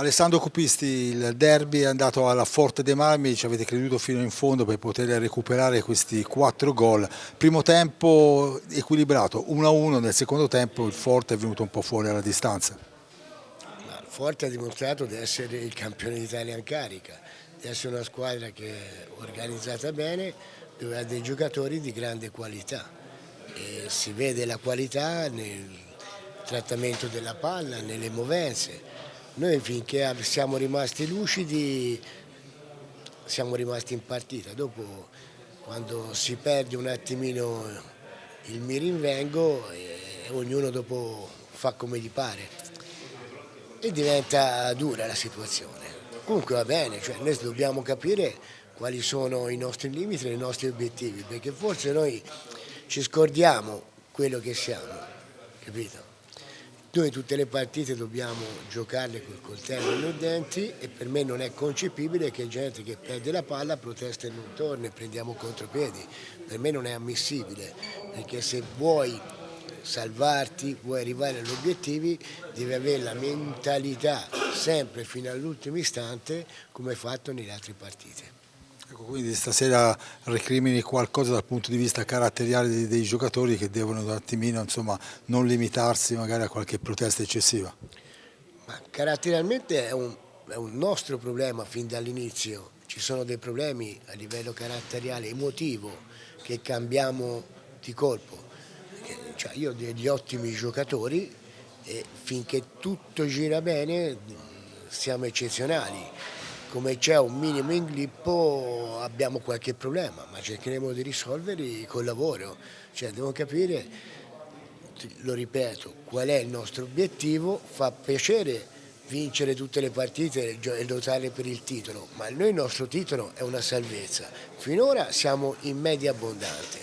Alessandro Cupisti, il derby è andato alla Forte dei Marmi, ci avete creduto fino in fondo per poter recuperare questi 4 gol. Primo tempo equilibrato, 1-1, nel secondo tempo il Forte è venuto un po' fuori alla distanza. Ma il Forte ha dimostrato di essere il campione d'Italia in carica, di essere una squadra che è organizzata bene, dove ha dei giocatori di grande qualità. E si vede la qualità nel trattamento della palla, nelle movenze. Noi finché siamo rimasti lucidi siamo rimasti in partita. Dopo, quando si perde un attimino il mi rinvengo, ognuno dopo fa come gli pare e diventa dura la situazione. Comunque va bene, cioè noi dobbiamo capire quali sono i nostri limiti e i nostri obiettivi, perché forse noi ci scordiamo quello che siamo, capito? Noi tutte le partite dobbiamo giocarle col coltello nei denti e per me non è concepibile che gente che perde la palla protesta e non torna e prendiamo contropiedi. Per me non è ammissibile, perché se vuoi salvarti, vuoi arrivare agli obiettivi, devi avere la mentalità sempre fino all'ultimo istante come fatto nelle altre partite. Ecco, quindi stasera recrimini qualcosa dal punto di vista caratteriale dei giocatori che devono un attimino, insomma, non limitarsi magari a qualche protesta eccessiva. Ma caratterialmente è un nostro problema fin dall'inizio, ci sono dei problemi a livello caratteriale, emotivo, che cambiamo di colpo. Cioè, io ho degli ottimi giocatori e finché tutto gira bene siamo eccezionali. Come c'è un minimo inglippo abbiamo qualche problema, ma cercheremo di risolverli col lavoro. Cioè, devo capire, lo ripeto, qual è il nostro obiettivo. Fa piacere vincere tutte le partite e lottare per il titolo, ma noi il nostro titolo è una salvezza. Finora siamo in media abbondante.